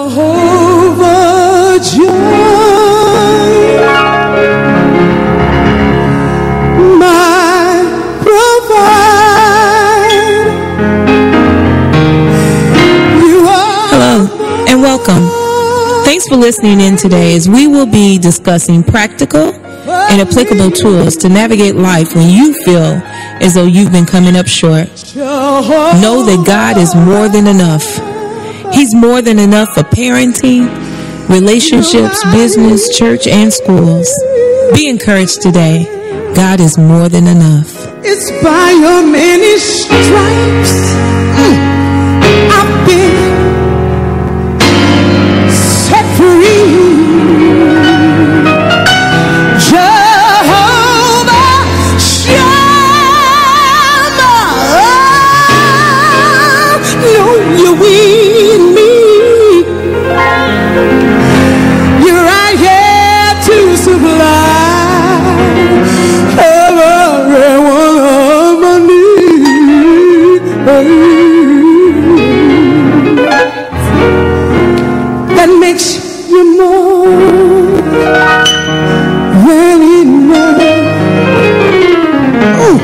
Jehovah Jireh, my provider. You are. Hello and welcome. Thanks for listening in today as we will be discussing practical and applicable tools to navigate life when you feel as though you've been coming up short. Know that God is more than enough. He's more than enough for parenting, relationships, business, church, and schools. Be encouraged today. God is more than enough. It's by your many stripes I've been set free. Jehovah Shammah, know you with me. You're right here to supply every one of my needs. That makes you more than enough. Oh,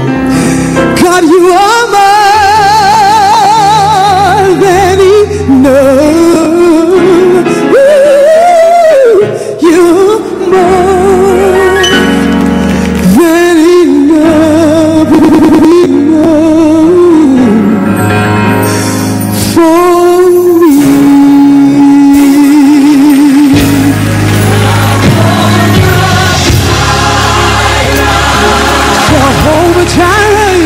God, you are more than enough. You're more than enough for me. Jehovah Jireh,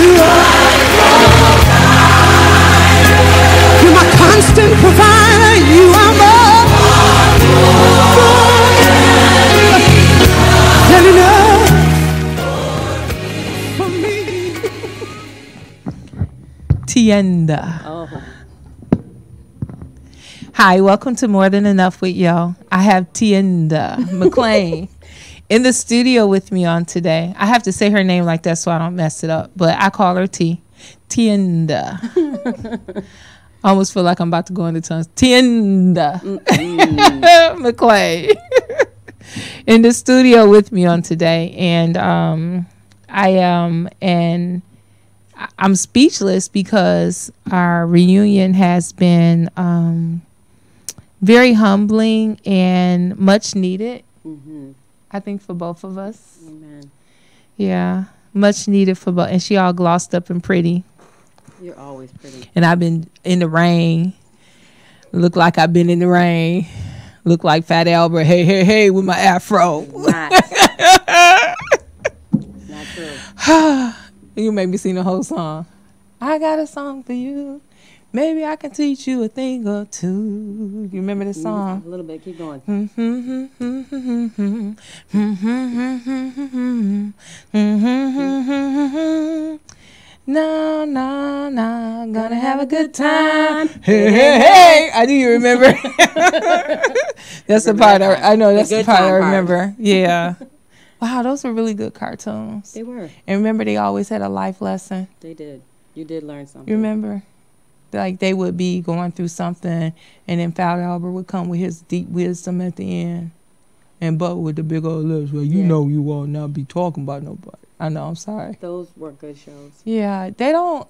you're my constant provider. You are more than enough for me. Tienda. Oh, Hi, welcome to More Than Enough with Yo. I have Tienda McLean in the studio with me on today. I have to say her name like that so I don't mess it up, but I call her T. Tienda. I almost feel like I'm about to go into tongues. Tienda McLean in the studio with me on today, and I'm speechless because our reunion has been very humbling and much needed. I think for both of us. amen. Yeah, much needed for both. And she all glossed up and pretty. You're always pretty. And I've been in the rain. Look like I've been in the rain. Look like Fat Albert. Hey, hey, hey, with my afro. Not true. You made me sing the whole song. I got a song for you. Maybe I can teach you a thing or two. You remember this song? A little bit. Keep going. No, no, no, gonna have a good time. Hey, hey, hey. I knew you remember. That's the part I know. That's the part I remember. Yeah. Wow, those were really good cartoons. They were. And remember, they always had a life lesson. They did. You did learn something. You remember? Like they would be going through something, and then Fat Albert would come with his deep wisdom at the end. And Bubba with the big old lips, well, you know you will not be talking about nobody. I know, I'm sorry. Those were good shows. Yeah, they don't.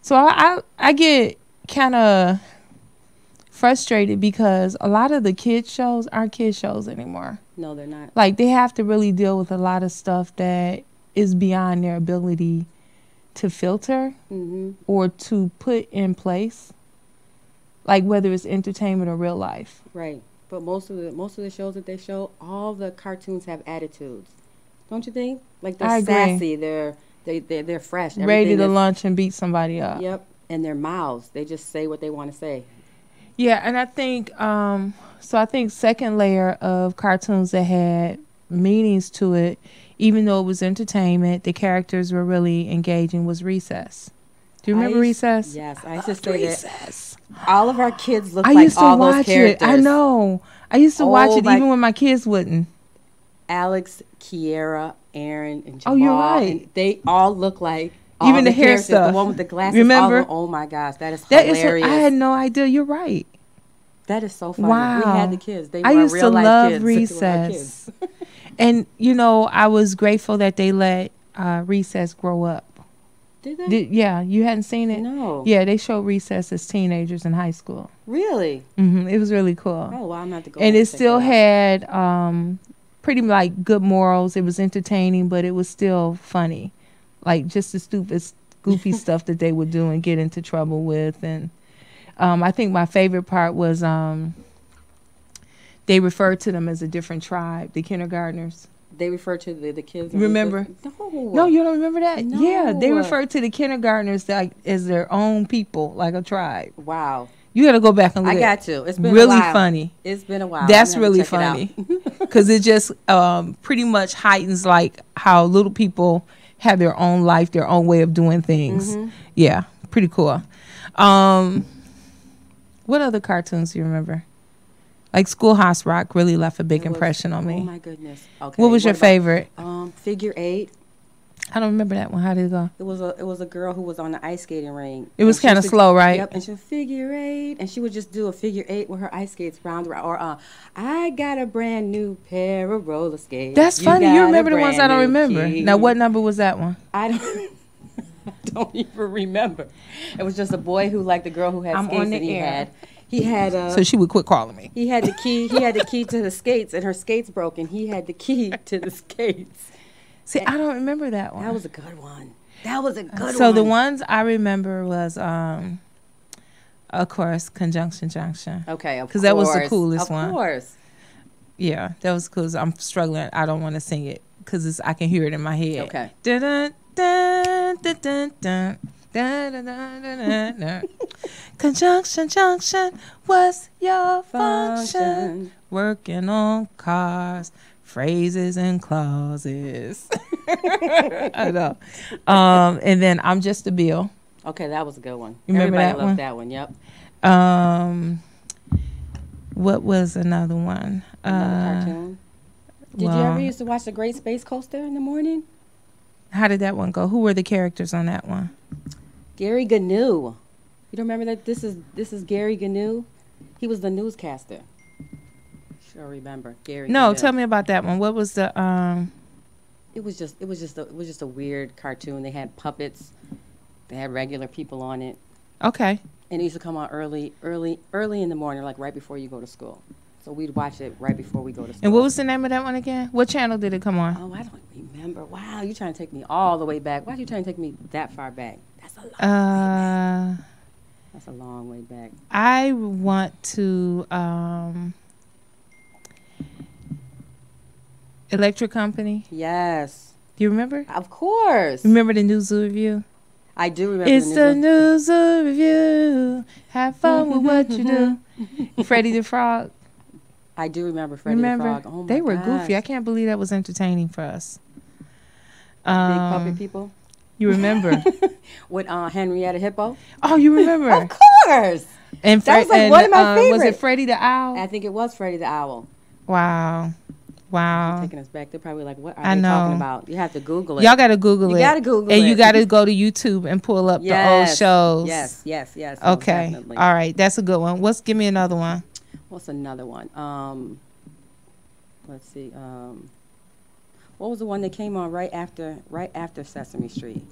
So I get kind of frustrated because a lot of the kids shows aren't kids shows anymore. No, they're not. Like they have to really deal with a lot of stuff that is beyond their ability to filter or to put in place. Like whether it's entertainment or real life. Right. But most of the shows that they show, all the cartoons have attitudes. Don't you think? Like they're sassy, they're fresh. Ready to lunch and beat somebody up. Yep. And their mouths, they just say what they want to say. Yeah, and I think I think second layer of cartoons that had meanings to it, even though it was entertainment, the characters were really engaging, was Recess. Do you remember Recess? Yes, I used to say Recess. That all of our kids look like all those characters. I know. I used to watch it even when my kids wouldn't. Alex, Kiera, Aaron, and Jamal. Oh, you're right. And they all look like all even the hair stuff. The one with the glasses. Remember? Oh my gosh, that is hilarious. I had no idea. You're right. That is so funny. Wow. We had the kids. They I were used to real life love kids. recess. And, you know, I was grateful that they let recess grow up. Did they? Yeah, you hadn't seen it? No. Yeah, they showed recess as teenagers in high school. Really? It was really cool. Oh, well, I'm going to have to go. And back it check still that out. had pretty like good morals. It was entertaining, but it was still funny. Like just the stupid, goofy stuff that they would do and get into trouble with. And I think my favorite part was they referred to them as a different tribe, the kindergartners. They refer to the kids. Remember? No. No, you don't remember that? No. Yeah, they referred to the kindergartners like as their own people, like a tribe. Wow. You got to go back and look. I got to. It's been really a while. funny. It's been a while. That's really funny because it just pretty much heightens like how little people have their own life, their own way of doing things. Yeah, pretty cool. What other cartoons do you remember? Like Schoolhouse Rock really left a big impression on me. Oh my goodness. Okay. What was your favorite? Figure Eight. I don't remember that one. How did it go? It was a girl who was on the ice skating ring. It was kind of slow, right? Yep. And she would figure eight, and she would just do a figure eight with her ice skates round around. Or I got a brand new pair of roller skates. That's funny. You remember the ones I don't remember. Key. Now, what number was that one? I don't even remember. It was just a boy who liked the girl who had I'm skates, on the and air. he had So she would quit calling me. He had the key. He had the key to the skates, and her skates broke, and he had the key to the skates. See, I don't remember that one. That was a good one. That was a good one. So the ones I remember was, of course, Conjunction Junction. Okay, of course. Because that was the coolest one. Of course. Yeah, that was cool. I'm struggling. I don't want to sing it because I can hear it in my head. Okay. Dun, dun, dun, dun, dun, dun. Da, da, da, da, da. Conjunction junction, what's your function? Working on cars, phrases and clauses. I know. And then I'm Just a Bill. Okay, that was a good one. You remember Everybody that loved one? that one. Yep. What was another one? Another cartoon. Did you ever used to watch The Great Space Coaster in the morning? How did that one go? Who were the characters on that one? Gary Gnu. You don't remember that? This is Gary Gnu. He was the newscaster. Sure remember Gary. No, Gnu. tell me about that one. What was the It was just a weird cartoon. They had puppets. They had regular people on it. Okay. And it used to come on early in the morning, like right before you go to school. So we'd watch it right before we go to school. And what was the name of that one again? What channel did it come on? Oh, I don't remember. Wow, you're trying to take me all the way back. Why are you trying to take me that far back? That's a long way back. That's a long way back. I want to Electric Company. Yes. Do you remember? Of course. Remember the New Zoo Review? I do remember. It's the New Zoo Review. Have fun with what you do. Freddie the Frog. I do remember Freddie the Frog. Oh my They were gosh. goofy. I can't believe that was entertaining for us. Big puppet people. You remember? With Henrietta Hippo. Oh, you remember? Of course. And That was like one of my Was it favorites. Freddie the Owl? I think it was Freddie the Owl. Wow. Taking us back. They're probably like, what are I they know. talking about? You have to Google it. Y'all got to Google it. You got to Google and it. you got to go to YouTube and pull up the old shows. Yes. Most Okay. definitely. All right. That's a good one. Give me another one. What's another one? Let's see. What was the one that came on right after Sesame Street?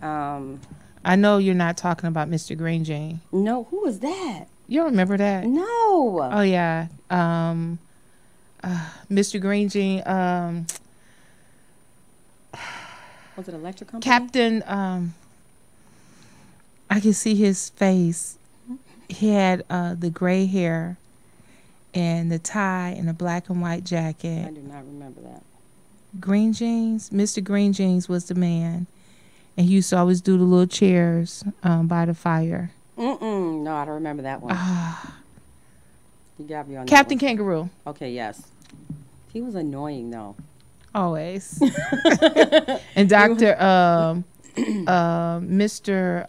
I know you're not talking about Mr. Green Jean. No, who was that? You don't remember that? No. Oh, yeah. Mr. Green Jean. Was it Electric Company? Captain. I can see his face. He had the gray hair and the tie and the black and white jacket. I do not remember that. Green Jeans. Mr. Green Jeans was the man. And he used to always do the little chairs by the fire. No, I don't remember that one. You got me on Captain that one. Kangaroo. Okay, yes. He was annoying, though. Always. And Dr. Mr.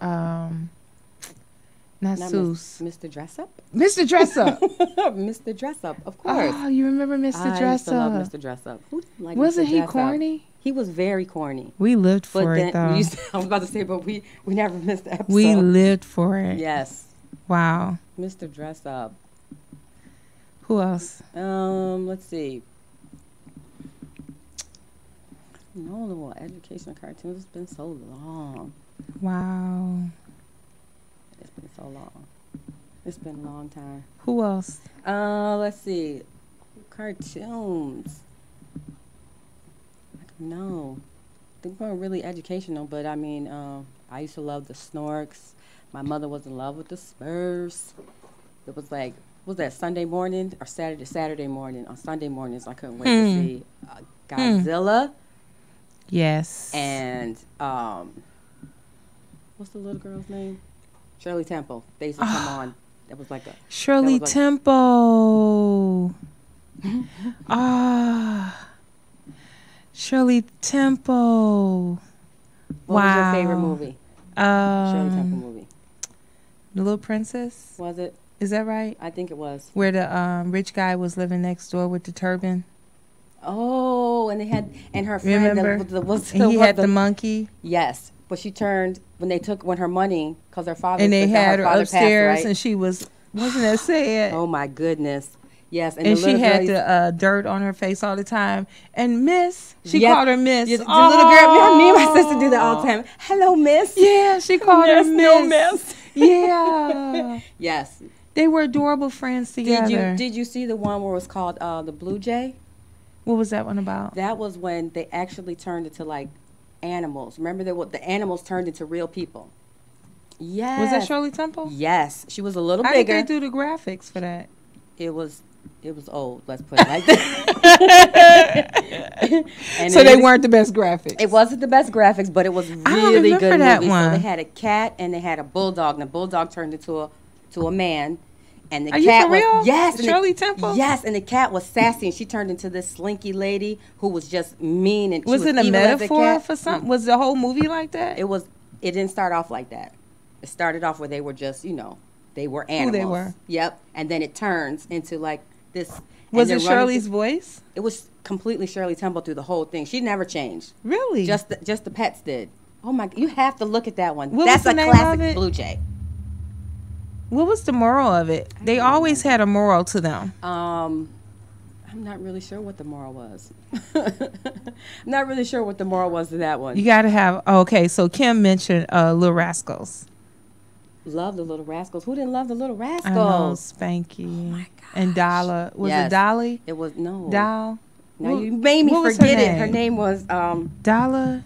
Not Seuss. Mr. Dressup? Mr. Dressup. Mr. Dressup, of course. Oh, you remember Mr. I Dressup? used to love Mr. Dressup. Who didn't like Wasn't Mr. he Dressup? corny? He was very corny. We lived But for then it, though. I was about to say, but we never missed the episode. We lived for it. Yes. Wow. Mr. Dressup. Who else? Let's see. No little educational cartoons. It's been so long. Wow. It's been so long. It's been a long time. Who else? Let's see. Cartoons. I don't know. They weren't really educational, but I mean, I used to love the Snorks. My mother was in love with the Smurfs. It was like, was that Sunday morning or Saturday morning? On Sunday mornings, I couldn't wait to see Godzilla. Yes. And what's the little girl's name? Shirley Temple. They used to come on. That was like a Shirley Temple. Shirley Temple. What was your favorite movie? Shirley Temple movie. The Little Princess. Was it? Is that right? I think it was. Where the rich guy was living next door with the turban. Oh, and they had, and her friend. Remember? He had the monkey. Yes, but she turned when her money, because her father. And they had her upstairs, passed, right? and she wasn't that sad? Oh my goodness. Yes, and she had the dirt on her face all the time. And Miss, she called her Miss. Yes, the little girl, me and my sister do that all the time. Hello, Miss. Yeah, she called her Miss. No, Miss. Yeah. Yes. They were adorable friends together. Did you see the one where it was called the Blue Jay? What was that one about? That was when they actually turned into like animals. Remember the animals turned into real people. Yes. Was that Shirley Temple? Yes. She was a little How bigger. How did they do the graphics for that? It was old, let's put it like that. So they weren't the best graphics. It wasn't the best graphics, but it was really good that movie. One. So they had a cat and they had a bulldog, and the bulldog turned into a man. And the Are cat you for real? Yes, Shirley Temple. Yes, and the cat was sassy, and she turned into this slinky lady who was just mean. And was she it a metaphor for something? Was the whole movie like that? It was. It didn't start off like that. It started off where they were just, they were animals. Who they were. Yep. And then it turns into like this. Was it Shirley's voice? It was completely Shirley Temple through the whole thing. She never changed. Really? Just the pets did. Oh my! You have to look at that one. What That's was the a name classic of it? Blue Jay. What was the moral of it? They always had a moral to them. I'm not really sure what the moral was. Not really sure what the moral was to that one. You got to have. Okay, so Kim mentioned Little Rascals. Love the Little Rascals. Who didn't love the Little Rascals? I know, Spanky. Oh my gosh. And Dollar. Was it Dolly? It was no. Doll. No, you made me forget it. Her name was Dollar.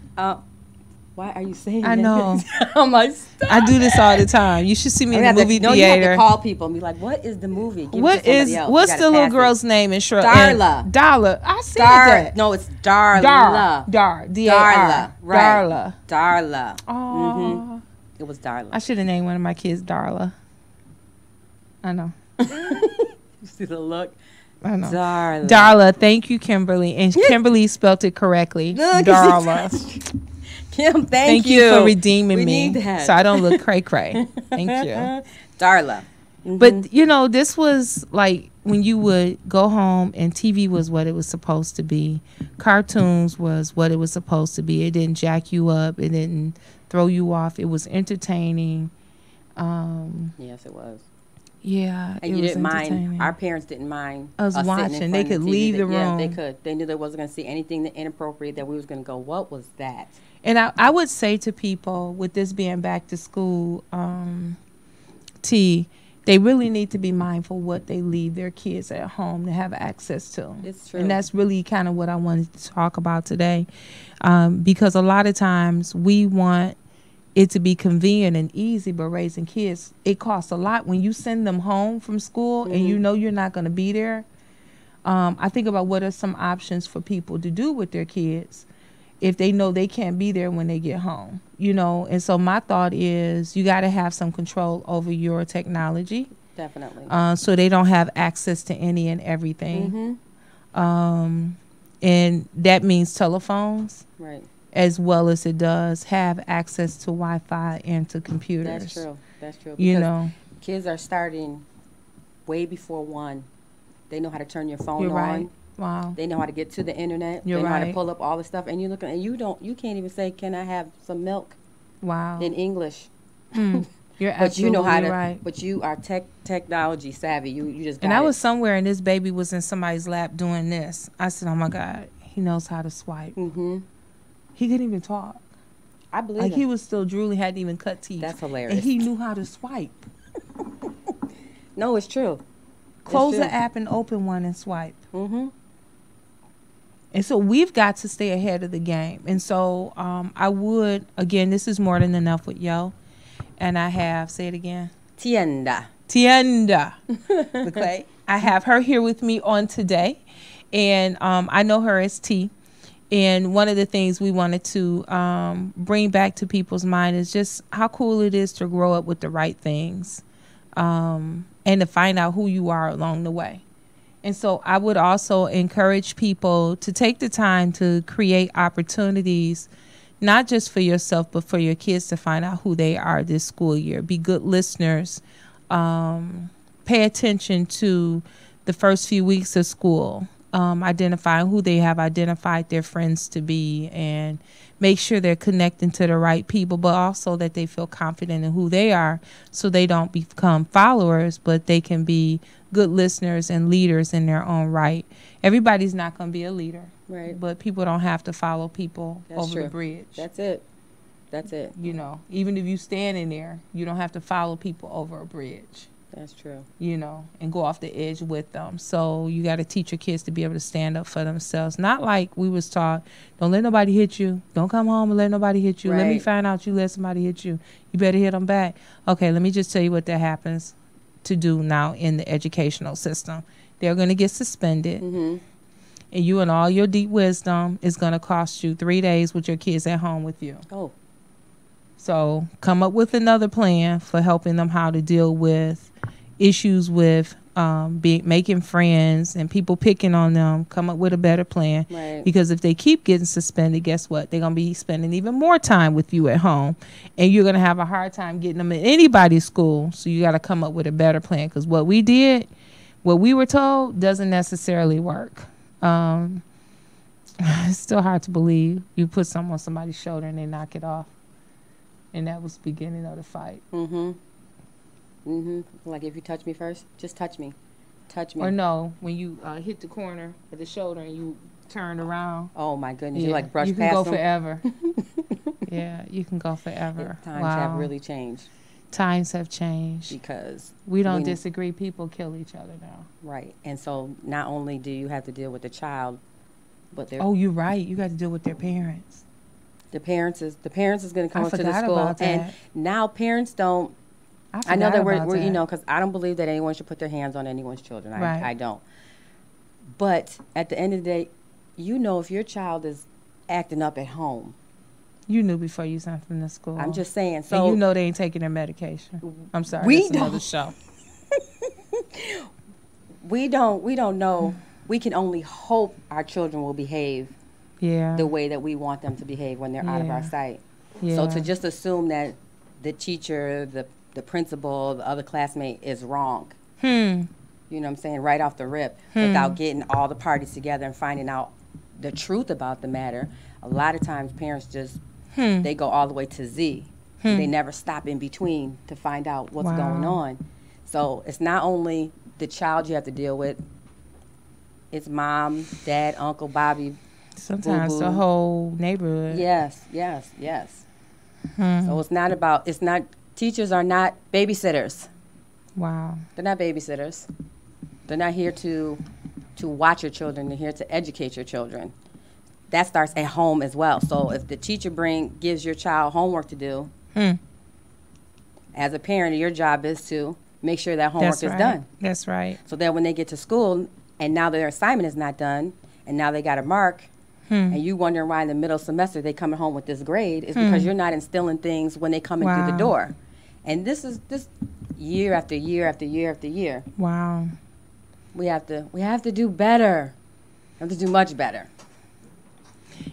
Why are you saying I know. Oh my! I do this all the time. You should see me in the movie theater. You have to call people and be like, "What is the movie?" What's the little girl's name in Shrek? Darla. Darla. I said that. No, it's Darla. Darla. Right. Darla. Oh. It was Darla. I should have named one of my kids Darla. I know. You see the look? I know. Darla. Darla. Thank you, Kimberly. And Kimberly spelt it correctly. Darla. Kim, thank you for redeeming me, need that. so I don't look cray cray. Thank you, Darla. Mm-hmm. But this was like when you would go home and TV was what it was supposed to be. Cartoons was what it was supposed to be. It didn't jack you up. It didn't throw you off. It was entertaining. Yes, it was. Yeah, and you didn't mind. Our parents didn't mind us watching. They could leave the room. Yeah, they could. They knew they wasn't going to see anything inappropriate that we was going to go, what was that? And I would say to people, with this being back to school, they really need to be mindful what they leave their kids at home to have access to. It's true. And that's really kind of what I wanted to talk about today. Because a lot of times we want it to be convenient and easy, but raising kids, it costs a lot. When you send them home from school and you know you're not going to be there, I think about what are some options for people to do with their kids if they know they can't be there when they get home, And so my thought is you got to have some control over your technology. Definitely. So they don't have access to any and everything. And that means telephones. Right. As well as it does have access to Wi-Fi and to computers. That's true. Because kids are starting way before 1. They know how to turn your phone on. Right. Wow. They know how to get to the internet. You're they know right. how to pull up all the stuff, and you can't even say, "Can I have some milk?" Wow. In English. You're But you know how absolutely to. right. But you are technology savvy. You just got And I it. was somewhere and this baby was in somebody's lap doing this. I said, oh my God, he knows how to swipe. Mm-hmm. He couldn't even talk. I believe Like it. he was still drooling, hadn't even cut teeth. That's hilarious. And he knew how to swipe. No, it's true. Close true. the app and open one and swipe. Mm-hmm. And so we've got to stay ahead of the game. And so I would, again, this is more than enough with Yo. And I have, say it again. Tienda. Tienda. Okay. I have her here with me on today. And I know her as T. And one of the things we wanted to bring back to people's mind is just how cool it is to grow up with the right things and to find out who you are along the way. And so I would also encourage people to take the time to create opportunities, not just for yourself, but for your kids to find out who they are this school year. Be good listeners. Pay attention to the first few weeks of school. Identifying who they have identified their friends to be, and make sure they're connecting to the right people, but also that they feel confident in who they are so they don't become followers, but they can be good listeners and leaders in their own right. Everybody's not going to be a leader, Right. but people don't have to follow people That's over true. the bridge. That's it. That's it. You know, even if you stand in there, you don't have to follow people over a bridge. That's true. You know, and go off the edge with them. So you got to teach your kids to be able to stand up for themselves. Not like we was taught, don't let nobody hit you. Don't come home and let nobody hit you. Let me Right. find out you let somebody hit you. You better hit them back. Okay, let me just tell you what that happens to do now in the educational system. They're going to get suspended. Mm-hmm. And you and all your deep wisdom is going to cost you 3 days with your kids at home with you. Oh, So come up with another plan for helping them how to deal with issues with making friends and people picking on them. Come up with a better plan. right. Because if they keep getting suspended, guess what? They're going to be spending even more time with you at home. And you're going to have a hard time getting them in anybody's school. So you got to come up with a better plan. Because what we did, what we were told, doesn't necessarily work. It's still hard to believe. You put something on somebody's shoulder and they knock it off. And that was the beginning of the fight. Mm-hmm. Mm-hmm. Like if you touch me first, just touch me. Touch me. Or no, when you hit the corner of the shoulder and you turn around. Oh my goodness. Yeah, You like brush you can past go them. forever. Yeah, you can go forever. Times Wow. have really changed Times have changed. because We don't we- disagree. People kill each other now. right. And so not only do you have to deal with the child, but their Oh, you're right. You got to deal with their parents. the parents is going to come I up to the forgot school, about and that. now parents don't. I know forgot that about we're that. you know, because I don't believe that anyone should put their hands on anyone's children. Right. I don't. But at the end of the day, you know, if your child is acting up at home, You knew before you sent them to school. I'm just saying. So and you know they ain't taking their medication. I'm sorry. We That's another don't. show. we don't know. We can only hope our children will behave Yeah. the way that we want them to behave when they're out of our Yeah. sight. Yeah. So to just assume that the teacher, the principal, the other classmate is wrong, Hmm. you know what I'm saying, right off the rip, without getting all the parties together and finding out the truth about the matter, a lot of times parents just, they go all the way to Z. They never stop in between to find out what's Wow. going on. So it's not only the child you have to deal with, it's mom, dad, uncle, Bobby. Sometimes the Boo-boo. whole neighborhood. Yes. So it's not, teachers are not babysitters. Wow. They're not babysitters. They're not here to watch your children. They're here to educate your children. That starts at home as well. So if the teacher gives your child homework to do, as a parent, your job is to make sure that homework That's is right. done. That's right. So that when they get to school and now their assignment is not done and now they got a mark, and you wondering why in the middle semester they coming home with this grade, is because you're not instilling things when they come in through Wow. the door. And this is this year after year after year after year. Wow. We have to do better. We have to do much better.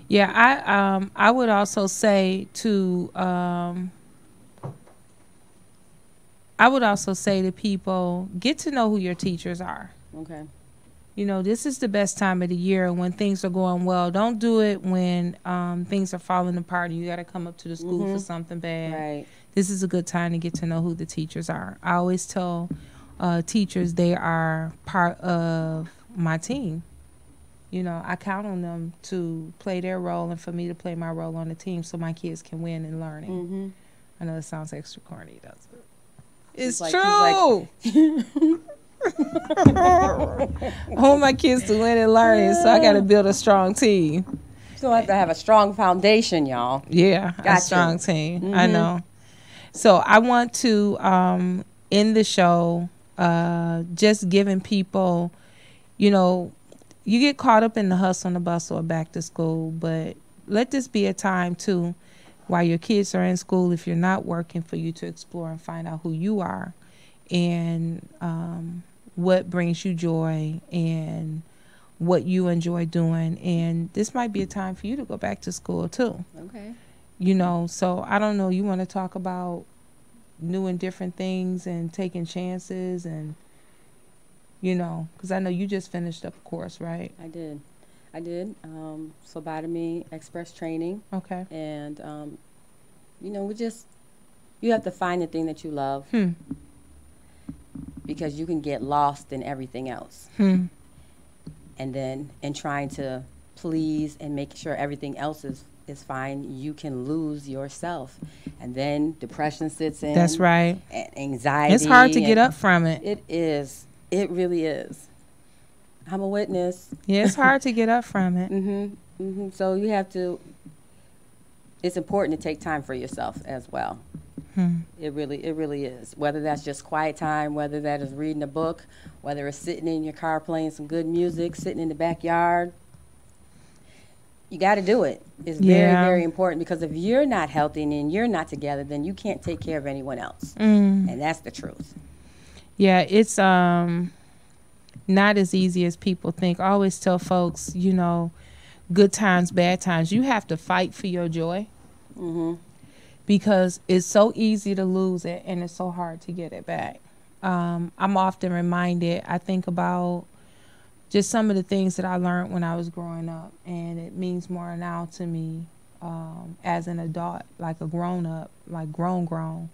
Yeah, I would also say to people, get to know who your teachers are. Okay. You know, this is the best time of the year when things are going well. Don't do it when things are falling apart and you got to come up to the school for something bad. Right. this is a good time to get to know who the teachers are. I always tell teachers they are part of my team. You know, I count on them to play their role and for me to play my role on the team so my kids can win in learning. Mm-hmm. I know it sounds extra corny, doesn't it? It's Like- true. I want my kids to win in learning, so I got to build a strong team. So I have to have a strong foundation, y'all. Yeah, a Gotcha. strong team. I know. So I want to end the show just giving people, you know, you get caught up in the hustle and the bustle of back to school, but let this be a time too, while your kids are in school, if you're not working, for you to explore and find out who you are and what brings you joy and what you enjoy doing. And this might be a time for you to go back to school too. Okay. You know, so I don't know, you want to talk about new and different things and taking chances and, you know, because I know you just finished up a course, right? I did. Phlebotomy express training. Okay. And, you know, you have to find the thing that you love because you can get lost in everything else. And then in trying to please and make sure everything else is fine, you can lose yourself. And then depression sits in. That's right. And anxiety. It's hard to get up from it. It is. It really is. I'm a witness. Yeah, it's hard to get up from it. So you have to, it's important to take time for yourself as well. It really is. Whether that's just quiet time, whether that is reading a book, whether it's sitting in your car playing some good music, sitting in the backyard, you got to do it. It's very, very important because if you're not healthy and you're not together, then you can't take care of anyone else. And that's the truth. Yeah, it's not as easy as people think. I always tell folks, you know, good times, bad times, you have to fight for your joy because it's so easy to lose it and it's so hard to get it back. I'm often reminded, I think about just some of the things that I learned when I was growing up, and it means more now to me as an adult, like a grown-up, like grown,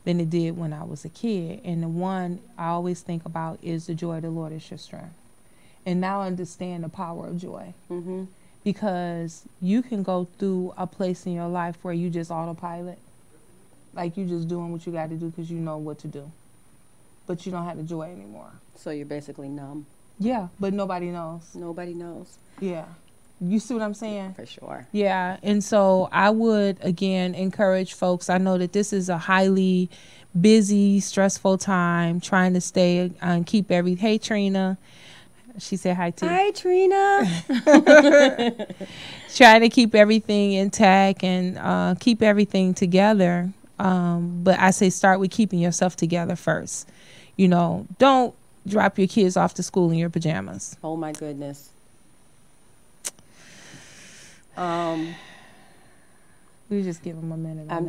than it did when I was a kid. And the one I always think about is the joy of the Lord is your strength. And now I understand the power of joy. Because you can go through a place in your life where you just autopilot. Like you just doing what you got to do because you know what to do. But you don't have the joy anymore. So you're basically numb. Yeah, but nobody knows. Nobody knows. Yeah. You see what I'm saying? For sure. Yeah. And so I would, again, encourage folks. I know that this is a highly busy, stressful time trying to stay and keep Hey, Trina. She said hi to you. Hi, Trina. Trying to keep everything intact and keep everything together. But I say start with keeping yourself together first. You know, don't drop your kids off to school in your pajamas. Oh, my goodness. We just give them a minute. I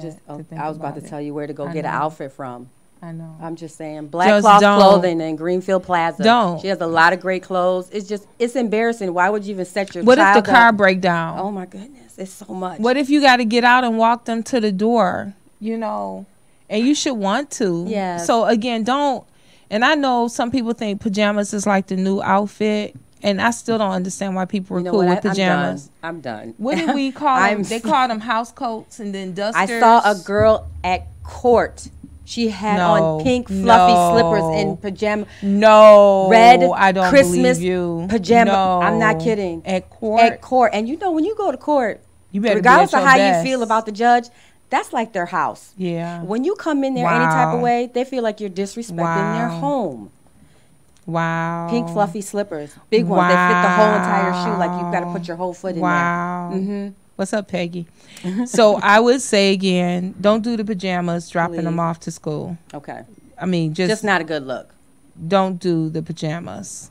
was about to tell you where to go get an outfit from. I know. I'm just saying, Black Cloth Clothing in Greenfield Plaza. Don't. She has a lot of great clothes. It's embarrassing. Why would you even set your What child if the car up? break down? Oh, my goodness. It's so much. What if you got to get out and walk them to the door, you know, and you should want to. Yeah. So, again, don't. And I know some people think pajamas is like the new outfit. And I still don't understand why people were cool with pajamas. I'm done. What did we call them? They called them house coats and then dusters. I saw a girl at court. She had on pink fluffy slippers and pajama. No, red I don't Christmas believe you. Pajama. No. I'm not kidding. At court. At court, and you know when you go to court, you better regardless be at of your how best. you feel about the judge, that's like their house. Yeah. When you come in there any type of way, they feel like you're disrespecting their home. Wow. Pink fluffy slippers, big ones. They fit the whole entire shoe. Like you've got to put your whole foot in there. Wow. What's up, Peggy? So I would say again, don't do the pajamas, dropping them off to school. Okay. I mean, just not a good look. Don't do the pajamas.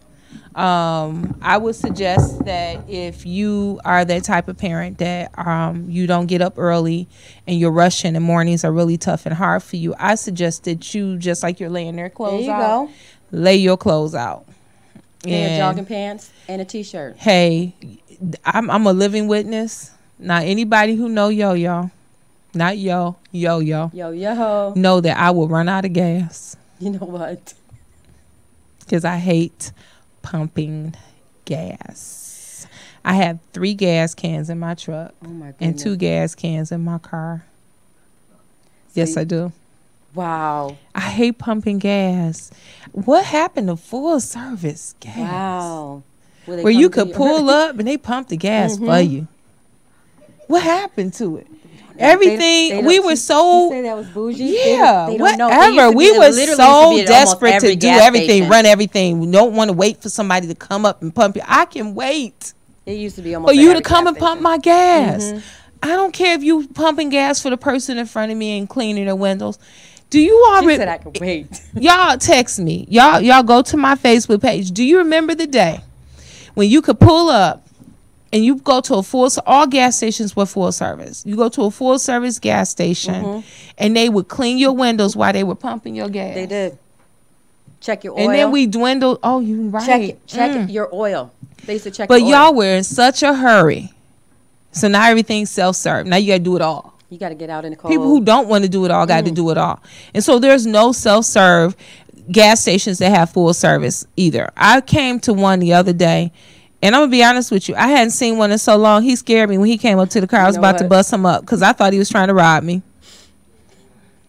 I would suggest that if you are that type of parent that you don't get up early and you're rushing and mornings are really tough and hard for you, I suggest that you, just like you're laying their clothes out, there you go. Lay your clothes out. And jogging pants and a t-shirt. Hey, I'm a living witness. Now, anybody who know Yo-Yo, Not yo. Yo, yo. Know that I will run out of gas. You know what? Because I hate pumping gas. I have 3 gas cans in my truck. Oh my goodness. And 2 gas cans in my car. Yes, I do. Wow. I hate pumping gas. What happened to full service gas? Wow. Where you could pull up and they pump the gas for you. What happened to it? Everything, we were so, you say that was bougie? yeah, they don't know. whatever. We were so desperate to do everything, station. run everything. We don't want to wait for somebody to come up and pump it. I can wait It used to be almost for you to come and pump station. my gas. I don't care if you pumping gas for the person in front of me and cleaning their windows. Do you She already? said I could wait. Y'all text me. Y'all go to my Facebook page. Do you remember the day when you could pull up and you go to all gas stations were full service. You go to a full service gas station and they would clean your windows while they were pumping your gas. They did. Check your oil. And then we dwindled. Oh, you right. Check your oil. They used to check But your y'all oil. were in such a hurry. So now everything's self-serve. Now you got to do it all. You got to get out in the cold. People who don't want to do it all got to do it all. And so there's no self-serve gas stations that have full service either. I came to one the other day, and I'm going to be honest with you. I hadn't seen one in so long. He scared me when he came up to the car. I was about to bust him up because I thought he was trying to rob me.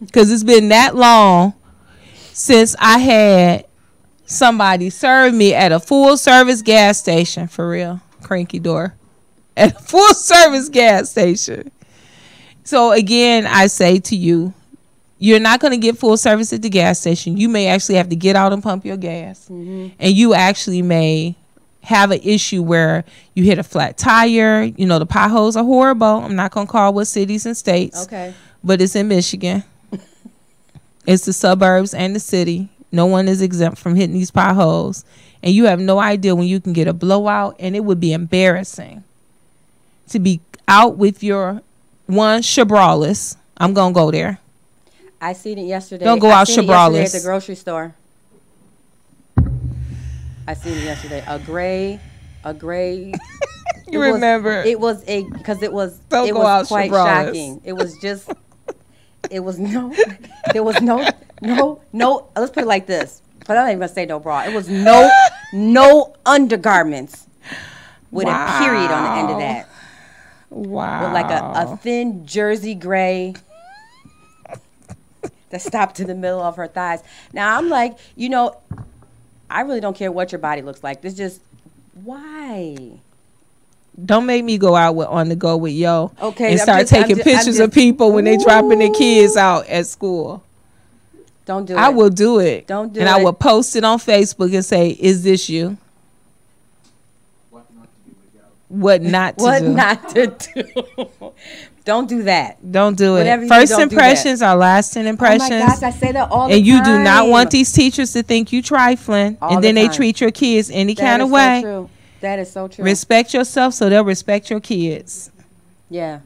Because it's been that long since I had somebody serve me at a full service gas station. For real. Cranky door. At a full service gas station. So again, I say to you, you're not going to get full service at the gas station. You may actually have to get out and pump your gas. And you actually may have an issue where you hit a flat tire. You know, the potholes are horrible. I'm not going to call what cities and states. Okay. But it's in Michigan. It's the suburbs and the city. No one is exempt from hitting these potholes. And you have no idea when you can get a blowout. And it would be embarrassing to be out with your Shabraless. I'm going to go there. I seen it yesterday. Don't go out Shabraless. At the grocery store. I seen it yesterday. A gray. You remember? It was because it was Don't it go was out quite Shabraless. shocking. It was just there was no let's put it like this. But I'm not even gonna say no bra. It was no undergarments with a period on the end of that. Wow. With like a thin jersey gray that stopped in the middle of her thighs. Now I'm like, I really don't care what your body looks like. It's just, why? Don't make me go out on the go with yo. Okay, and start taking pictures of people when they dropping their kids out at school. Don't do it. I will do it. Don't do and it. I will post it on Facebook and say, "Is this you?" What not to do. What not to do. Don't do that. Don't do it. Whatever you First do, don't do impressions are lasting impressions. Oh my gosh, I say that all the time. And you do not want these teachers to think you trifling. All and then the they time. treat your kids any That kind is of way. So true. That is so true. Respect yourself so they'll respect your kids. Yeah.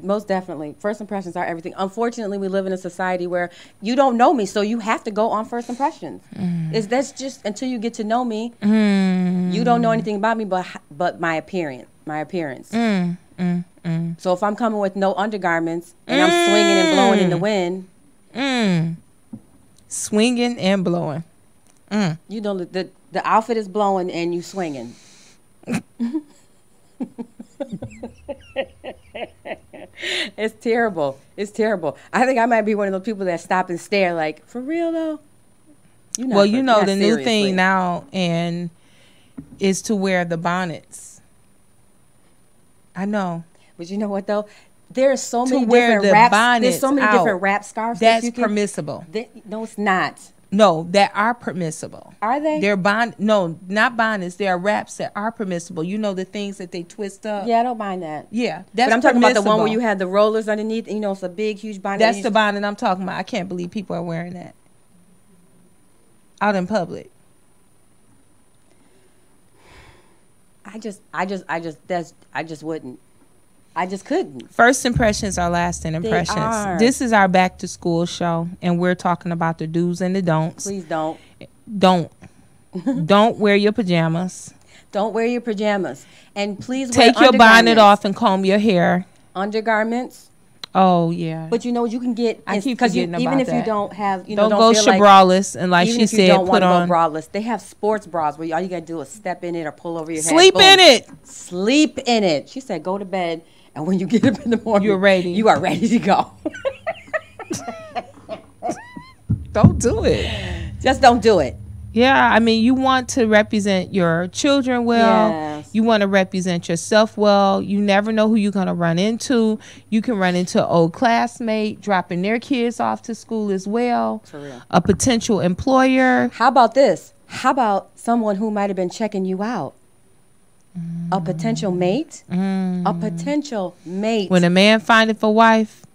Most definitely. First impressions are everything. Unfortunately, we live in a society where you don't know me, so you have to go on first impressions. That's just until you get to know me. You don't know anything about me but my appearance. So if I'm coming with no undergarments and I'm swinging and blowing in the wind, Swinging and blowing. the outfit is blowing and you swinging. It's terrible. It's terrible. I think I might be one of those people that stop and stare like, for real though? Well, the new thing now and is to wear the bonnets. I know. But you know what though? There's so many wear different the wraps. bonnets There's so many out. different wrap scarves. That's permissible. No, it's not. No, that are permissible. Are they? They're no, not bonnets. There are wraps that are permissible. You know the things that they twist up. Yeah, I don't mind that. Yeah, that's But I'm talking about the one where permissible. you had the rollers underneath. It's a big, huge bonnet. That's the bonnet I'm talking about. I can't believe people are wearing that out in public. I just wouldn't. I just couldn't. First impressions are lasting impressions. are. This is our back to school show, and we're talking about the do's and the don'ts. Please don't. Don't wear your pajamas. Don't wear your pajamas. And please wear Take your bonnet undergarments. off and comb your hair. Undergarments. Oh yeah. But you know you can get. I keep because forgetting even about if you that. don't have, don't don't go feel like, shabraless, and like even she if you said, don't put want to on go braless, they have sports bras where all you gotta do is step in it or pull over your head. sleep boom. in it. Sleep in it. She said, go to bed, and when you get up in the morning, You're ready. You are ready to go. Don't do it. Just don't do it. Yeah, I mean, you want to represent your children well. Yes. You want to represent yourself well. You never know who you're going to run into. You can run into an old classmate dropping their kids off to school as well. For real. A potential employer. How about this? How about someone who might have been checking you out? A potential mate? A potential mate. When a man findeth a wife,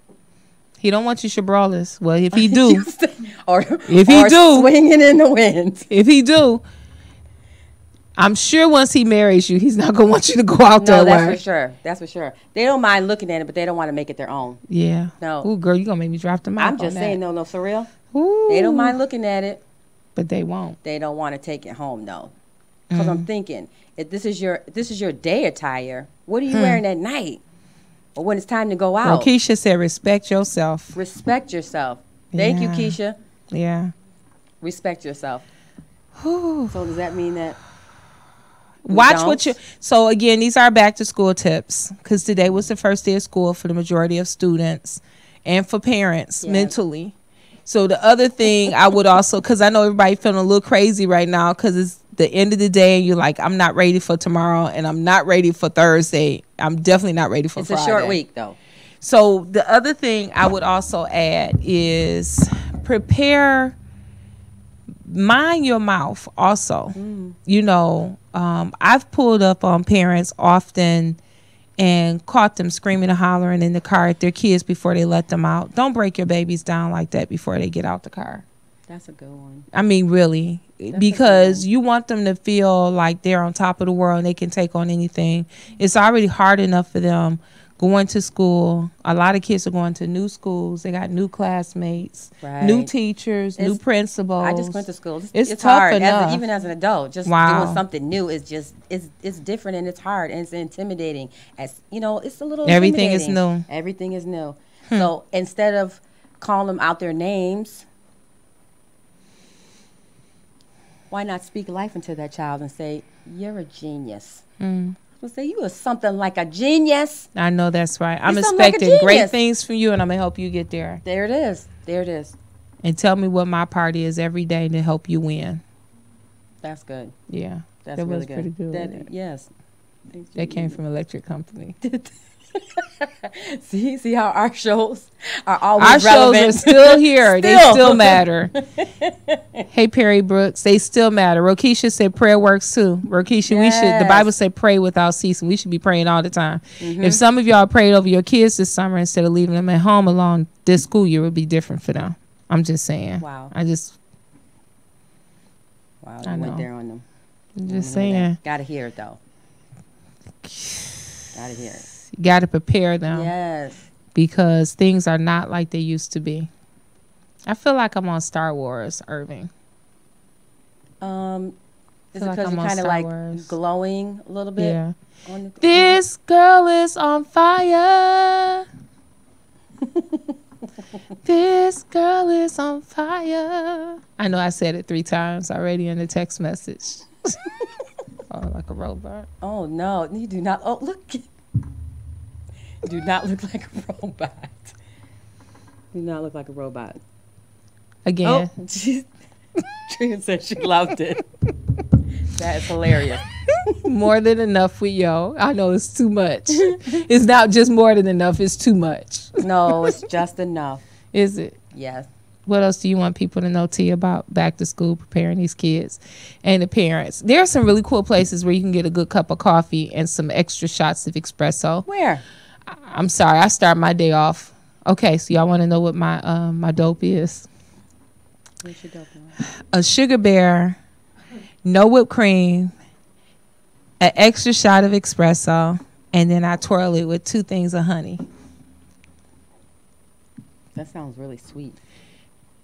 he don't want you shabraless. Well, if he do, or if he or do, swinging in the wind. if he do, I'm sure once he marries you, he's not going to want you to go out No, that that's way. for sure. That's for sure. They don't mind looking at it, but they don't want to make it their own. Yeah. No. Ooh, girl, you going to make me drop the mic I'm on just that. saying, no, for real. Ooh. They don't mind looking at it. But they won't. They don't want to take it home, though. Because I'm thinking, if this is your day attire, what are you wearing at night? Or when it's time to go out? Well, Keisha said, respect yourself. Respect yourself. Thank you, Yeah. Keisha. Yeah. Respect yourself. Whew. So does that mean that Watch don't? what you. So again, these are back to school tips because today was the first day of school for the majority of students and for parents Yeah. mentally. So the other thing I would also, because I know everybody feeling a little crazy right now because it's the end of the day and you're like, I'm not ready for tomorrow and I'm not ready for Thursday. I'm definitely not ready for it's Friday. a short week, though? So the other thing I would also add is prepare, mind your mouth also. You know, I've pulled up on parents often and caught them screaming and hollering in the car at their kids before they let them out. Don't break your babies down like that before they get out the car. That's a good one. I mean, really, because you want them to feel like they're on top of the world and they can take on anything. It's already hard enough for them going to school. A lot of kids are going to new schools. They got new classmates, new Right. teachers, new It's- principals. I just went to school. It's tough hard, enough. even as an adult. Just Wow. doing something new is just it's different and it's hard and it's intimidating. As you know, it's a little Everything is intimidating. new. Everything is new. So instead of calling them out their names, why not speak life into that child and say, "You're a genius." Well, say you are something like a genius. I know that's right. I'm You sound like a expecting great genius. things from you, and I'm gonna help you get there. There it is. There it is. And tell me what my part is every day to help you win. That's good. Yeah, That's that really was pretty good. That, yes. That came from Electric Company. See how our shows are always Our relevant. shows are still here. They Still. still matter. Hey, Perry Brooks, they still matter. Rokisha said prayer works too. Rokisha, we should. The Yes. Bible said pray without ceasing. We should be praying all the time. Mm-hmm. If some of y'all prayed over your kids this summer instead of leaving them at home alone, this school year would be different for them. I'm just saying. Wow. I just Wow, I you know. went there on them. I'm just saying. Gotta hear it though. Gotta hear it. You got to prepare them Yes. because things are not like they used to be. I feel like I'm on Star Wars, Irving. Is it feel like because I'm you're on kind of Star like Wars. glowing a little bit? Yeah. On the, This girl is on fire. This girl is on fire. I know I said it 3 times already in the text message. Oh, like a robot. Oh no, you do not. Oh look, you do not look like a robot. You do not look like a robot. Again. Oh, Trina said she loved it. That is hilarious. More than enough with yo. I know it's too much. It's not just more than enough. It's too much. No, it's just enough. Is it? Yes. What else do you want people to know, T, about back to school, preparing these kids and the parents? There are some really cool places where you can get a good cup of coffee and some extra shots of espresso. Where? I'm sorry, I start my day off. Okay, so y'all want to know what my my dope is? Where's your dope one? A sugar bear, no whipped cream, an extra shot of espresso, and then I twirl it with 2 things of honey. That sounds really sweet.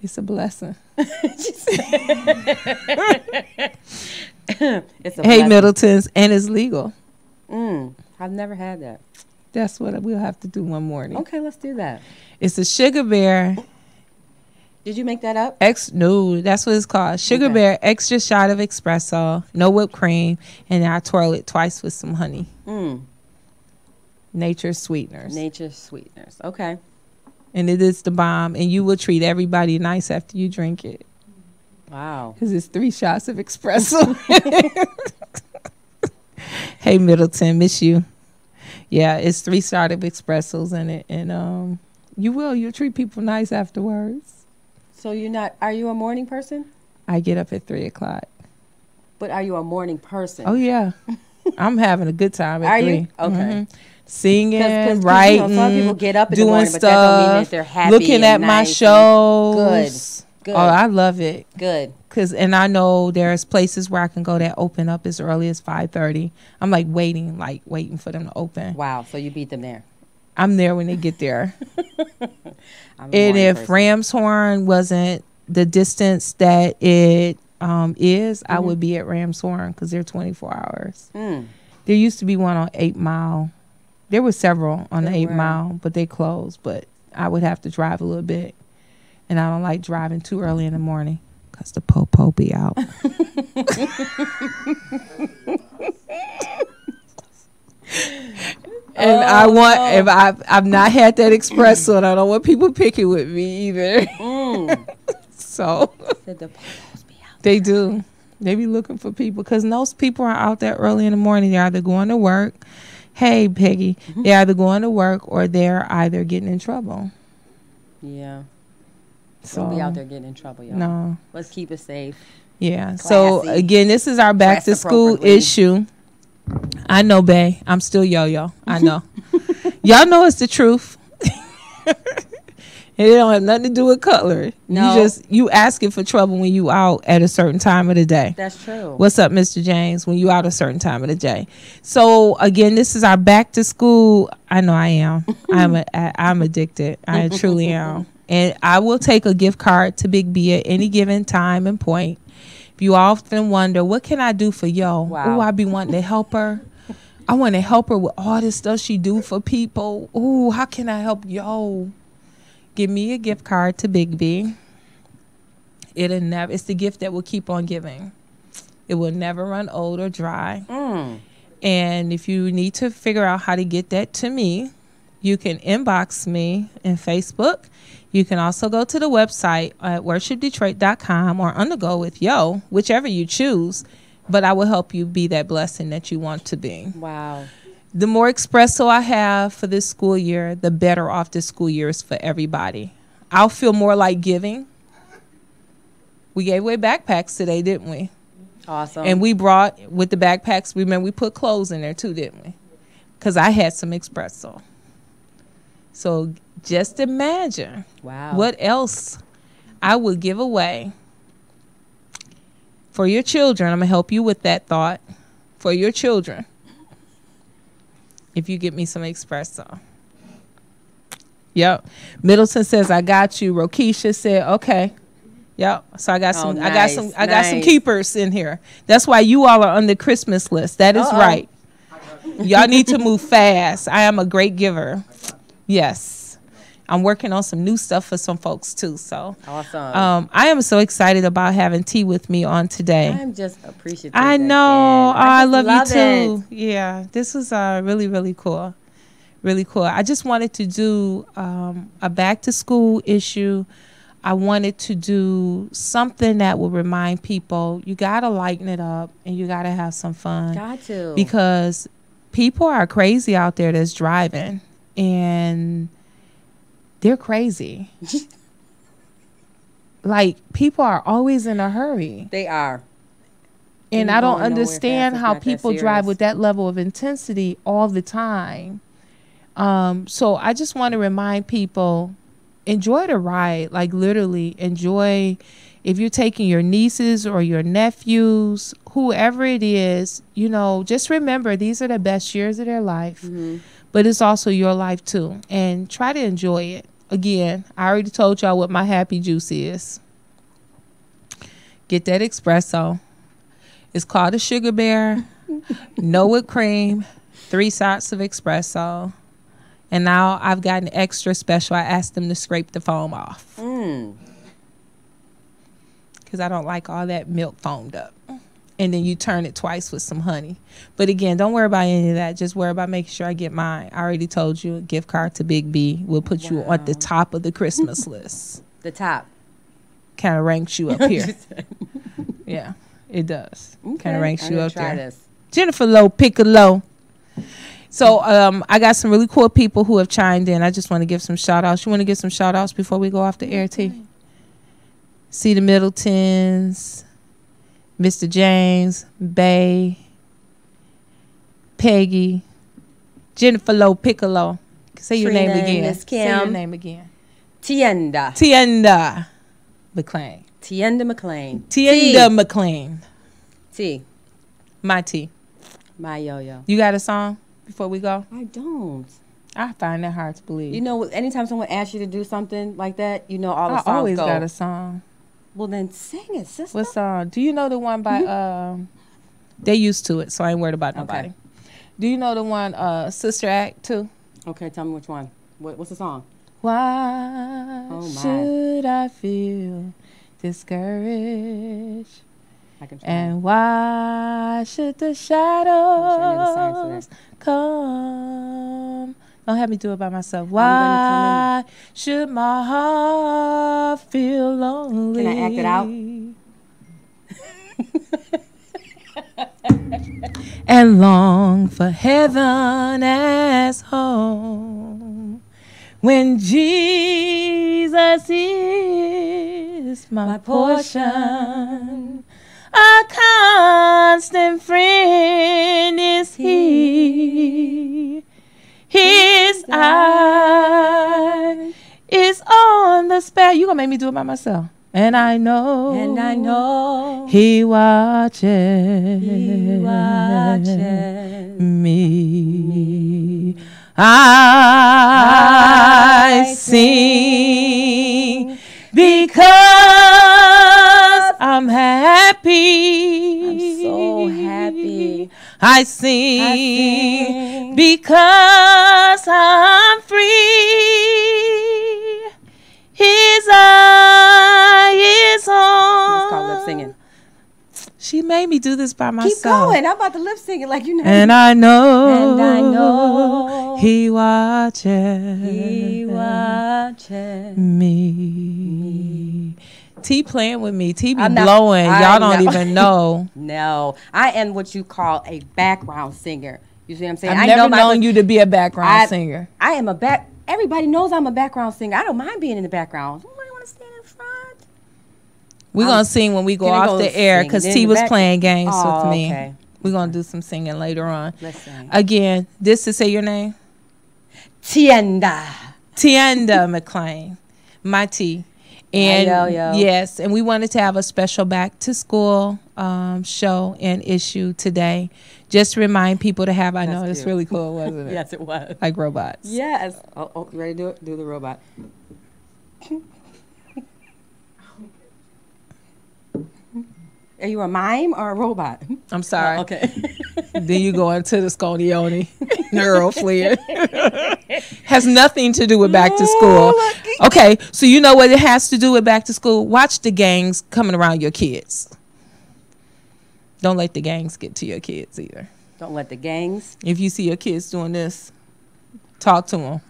It's a blessing. It's a Hey, blessing. Middletons, and it's legal. I've never had that. That's what we'll have to do one morning. Okay, let's do that. It's a Sugar Bear. Did you make that up? No, that's what it's called. Sugar Bear extra shot of espresso, no whipped cream, and I twirl it twice with some honey. Nature's sweeteners. Nature's sweeteners. Okay. And it is the bomb, and you will treat everybody nice after you drink it. Wow. Because it's 3 shots of espresso. Hey, Middleton, miss you. Yeah, it's 3 shots of espressos in it, and you'll treat people nice afterwards. So are you a morning person? I get up at 3 o'clock. But are you a morning person? Oh, yeah. I'm having a good time at 3. Are you? Okay. Singing, Cause, writing, some people get up in doing the morning, stuff, but that don't mean that they're happy looking at and my nice shows. Good. Oh, I love it. Good. And I know there's places where I can go that open up as early as 5:30. I'm waiting for them to open. Wow. So you beat them there. I'm there when they get there. And if Ramshorn wasn't the distance that it is, I would be at Ramshorn because they're 24 hours. There used to be one on 8 Mile. There were several on the 8 Mile, but they closed. But I would have to drive a little bit. And I don't like driving too early in the morning because the po-po be out. And I've not had that espresso, and I don't want people picking with me either. So they do. They be looking for people because most people are out there early in the morning. They're either going to work. Hey, Peggy. They're either going to work or they're either getting in trouble. Yeah. So don't be out there getting in trouble, y'all. No. Let's keep it safe. Yeah. Classy. So again, this is our back to school issue. I know, bae. I'm still yo-yo. I know. Y'all know it's the truth. It don't have nothing to do with cutlery. No. You asking for trouble when you out at a certain time of the day. That's true. What's up, Mr. James? When you out a certain time of the day. So again, this is our back to school. I know I am. I'm addicted. I truly am. And I will take a gift card to Big B at any given time and point. If you often wonder, what can I do for yo? Wow. Oh, I be wanting to help her. I want to help her with all this stuff she do for people. Oh, how can I help yo? Give me a gift card to Big B. It's the gift that will keep on giving. It will never run old or dry. And if you need to figure out how to get that to me, you can inbox me in Facebook. You can also go to the website at worshipdetroit.com or undergo with yo, whichever you choose. But I will help you be that blessing that you want to be. Wow. The more espresso I have for this school year, the better off this school year is for everybody. I'll feel more like giving. We gave away backpacks today, didn't we? Awesome. And we brought, with the backpacks, remember we put clothes in there too, didn't we? Because I had some espresso. So just imagine what else I would give away for your children. I'm going to help you with that thought. For your children. If you get me some espresso. Yep. Middleton says, I got you. Rokisha said, okay. Yep. So I got some I got some keepers in here. That's why you all are on the Christmas list. That is right. Y'all need to move fast. I am a great giver. Yes. I'm working on some new stuff for some folks too. So awesome. I am so excited about having tea with me on today. I'm just appreciative. I know. I love you too. It. Yeah. This was really, really cool. Really cool. I just wanted to do a back to school issue. I wanted to do something that would remind people you got to lighten it up and you got to have some fun. Got to. Because people are crazy out there that's driving and they're crazy. Like, people are always in a hurry. They are. And I don't understand how people drive with that level of intensity all the time. So I just want to remind people, enjoy the ride. Like, literally enjoy. If you're taking your nieces or your nephews, whoever it is, you know, just remember these are the best years of their life. Mm-hmm. But it's also your life too. And try to enjoy it. Again, I already told y'all what my happy juice is. Get that espresso. It's called a Sugar Bear. No whipped cream. 3 shots of espresso. And now I've gotten extra special. I asked them to scrape the foam off. Because I don't like all that milk foamed up. And then you turn it twice with some honey. But again, don't worry about any of that. Just worry about making sure I get mine. I already told you, a gift card to Big B will put you at the top of the Christmas list. The top. Kind of ranks you up here. Yeah, it does. Okay. Kind of ranks you up there. This. Jennifer Lowe Piccolo. So I got some really cool people who have chimed in. I just want to give some shout outs. You want to give some shout outs before we go off the air, T? See the Middletons, Mr. James, Bay, Peggy, Jennifer Lowe Piccolo. Say your name again. Miss Kim. Say your name again. Tienda McLean. Tienda McLean. Tienda McLean. T. My T. My yo-yo. You got a song before we go? I don't. I find that hard to believe. You know, anytime someone asks you to do something like that, you know all the songs I always go. got a song. Well, then sing it, sister. What song? Do you know the one by they used to it, so I ain't worried about nobody. Okay. Do you know the one Sister Act 2? Okay, tell me which one. What's the song? Why my. should I feel discouraged? I can try. And why should the I wish I knew the songs for shadows that. come? Don't have me do it by myself. gonna Why should my heart feel lonely? Can I act it out? And long for heaven as home, when Jesus is my portion. A constant friend is He. His eye is on the sparrow. You gonna make me do it by myself. And I know He watches me. I sing because I'm happy. I'm so happy. I sing because I'm free. His eye is on. It's called lip singing. She made me do this by myself. Keep going. I'm about to lip sing it like you know. And I know He watches me. T playing with me. T be blowing. Y'all don't even know. No. I am what you call a background singer. You see what I'm saying? I've never known you to be a background singer. I am everybody knows I'm a background singer. I don't mind being in the background. Somebody want to stand in front? We're going to sing when we go off the air because T was playing games with me. Okay. We're going to do some singing later on. Let's sing. Again, this to say your name? Tienda McLean. My T. And yes, and we wanted to have a special back to school show and issue today. Just to remind people to have, I know it's really cool, wasn't it? Yes, it was. Like robots. Yes. Oh, you ready to do it? Do the robot. Are you a mime or a robot? I'm sorry. Oh, okay. Then you go into the Sconioni neural fluid. Has nothing to do with back to school. Okay, so you know what it has to do with back to school? Watch the gangs coming around your kids. Don't let the gangs get to your kids either. Don't let the gangs. If you see your kids doing this, talk to them.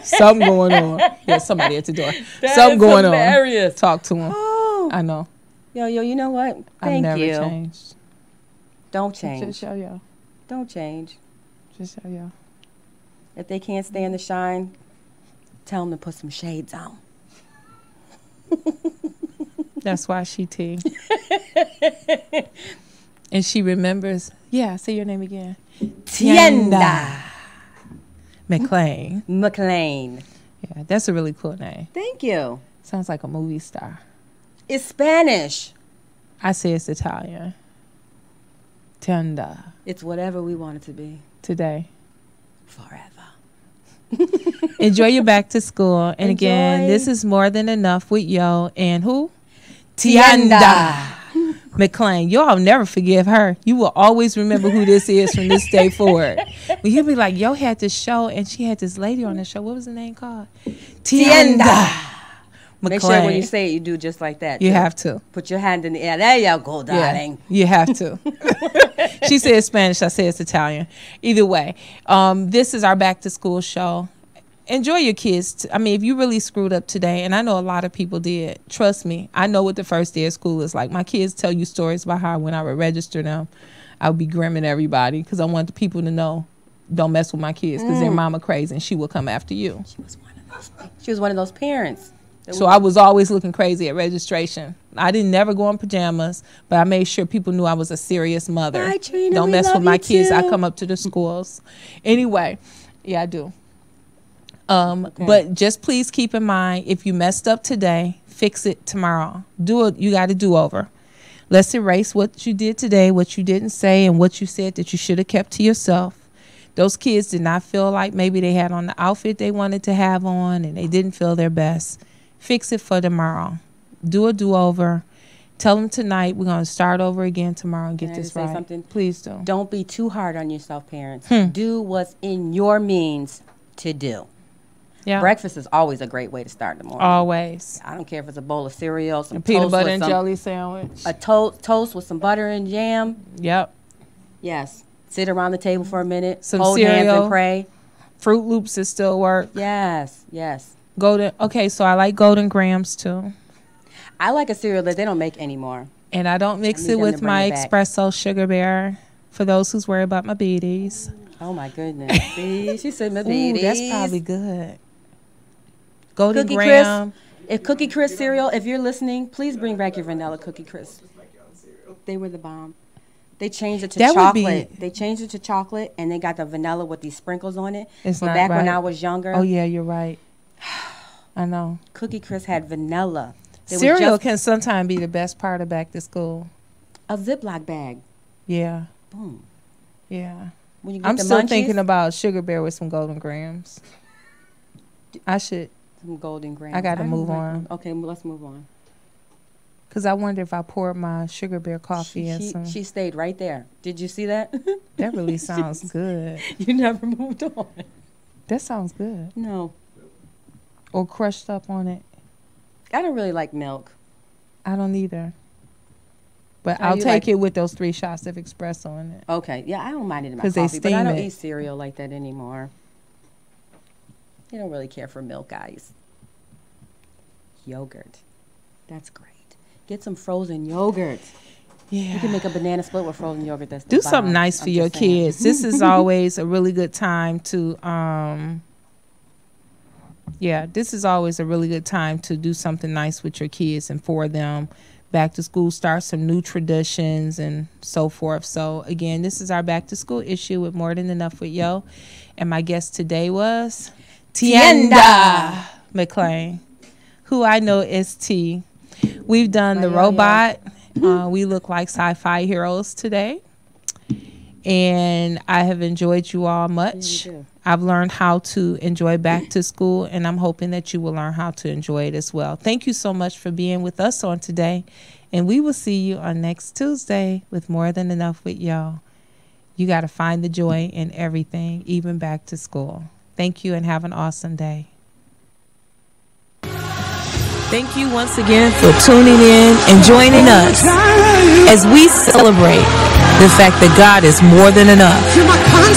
Something going on. Yeah, somebody at the door. Something going on. Talk to them. Oh. I know. Yo, you know what? I've never you. changed. Don't change. Just show y'all. Don't change. Just show y'all. If they can't stand the shine, tell them to put some shades on. That's why she T. And she remembers. Yeah, say your name again. Tienda McLean. Yeah, that's a really cool name. Thank you. Sounds like a movie star. It's Spanish. I say it's Italian. Tienda. It's whatever we want it to be. Today. Forever. Enjoy your back to school. And again, this is More Than Enough with Yo and who? Tienda. McClain, y'all never forgive her. You will always remember who this is from this day forward. When you'll be like, yo had this show and she had this lady on the show. What was the name called? Tienda. McClain. Make sure when you say it, you do just like that. You have to. Put your hand in the air. There you go, darling. Yeah, you have to. She said Spanish. I said it's Italian. Either way, this is our back to school show. Enjoy your kids. I mean, if you really screwed up today, and I know a lot of people did, trust me, I know what the first day of school is like. My kids tell you stories about how when I would register them, I would be grimming everybody because I want the people to know, don't mess with my kids because their mama crazy and she will come after you. She was one of those parents. So I was always looking crazy at registration. I didn't never go in pajamas, but I made sure people knew I was a serious mother. Hi, Trina, don't we mess love with my you kids. too. I come up to the schools. Anyway, yeah, I do. But just please keep in mind, if you messed up today, fix it tomorrow. You got to do over. Let's erase what you did today, what you didn't say, and what you said that you should have kept to yourself. Those kids did not feel like maybe they had on the outfit they wanted to have on and they didn't feel their best. Fix it for tomorrow. Do a do-over. Tell them tonight we're going to start over again tomorrow and get this right. Something? Please do. Don't be too hard on yourself, parents. Do what's in your means to do. Yeah. Breakfast is always a great way to start the morning. Always. I don't care if it's a bowl of cereal, some peanut toast butter with and some, jelly sandwich. a toast with some butter and jam. Yep. Yes. Sit around the table for a minute. Some hold cereal. hands and pray. Fruit Loops is still work. Yes. Yes. Okay, so I like Golden Grams too. I like a cereal that they don't make anymore. And I don't mix I need it them with to bring my it back. espresso sugar bear for those who's worried about my beaties. Oh my goodness. See, she said my babies. Ooh, that's probably good. Golden Cookie Graham. Crisp. If Cookie Crisp cereal, if you're listening, please bring back your vanilla Cookie Crisp. They were the bomb. They changed it to That would be- chocolate. They changed it to chocolate, and they got the vanilla with these sprinkles on it. It's but not back when right. I was younger, Oh, yeah, you're right. I know. Cookie Crisp had vanilla. They was Cereal just can sometimes be the best part of back to school. a Ziploc bag. Yeah. Boom. Yeah. When you get I'm the still munchies, thinking about sugar bear with some Golden Grams. I should, some Golden Grams. I gotta don't move like on. them. Okay, well, let's move on. because I wonder if I poured my sugar bear coffee in some. She stayed right there. Did you see that? That really sounds good. You never moved on. That sounds good. No. Or crushed up on it. I don't really like milk. I don't either. But How I'll you take like- it with those 3 shots of espresso in it. Okay. Yeah, I don't mind it in my 'Cause they coffee, but I steam don't it. eat cereal like that anymore. You don't really care for milk, guys. Yogurt. That's great. Get some frozen yogurt. Yeah. You can make a banana split with frozen yogurt. That's the Do bomb. something nice for I'm your just saying. kids. This is always a really good time to this is always a really good time to do something nice with your kids and for them. Back to school, start some new traditions and so forth. So again, this is our back to school issue with More Than Enough with Yo. And my guest today was Tienda McClain, who I know is T. We've done the robot. We look like sci-fi heroes today. And I have enjoyed you all much. Yeah, you do. I've learned how to enjoy back to school, and I'm hoping that you will learn how to enjoy it as well. Thank you so much for being with us on today. And we will see you on next Tuesday with More Than Enough with Y'all. You got to find the joy in everything, even back to school. Thank you and have an awesome day. Thank you once again for tuning in and joining us as we celebrate the fact that God is more than enough.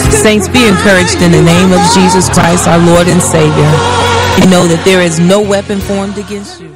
Saints, be encouraged in the name of Jesus Christ, our Lord and Savior. And know that there is no weapon formed against you.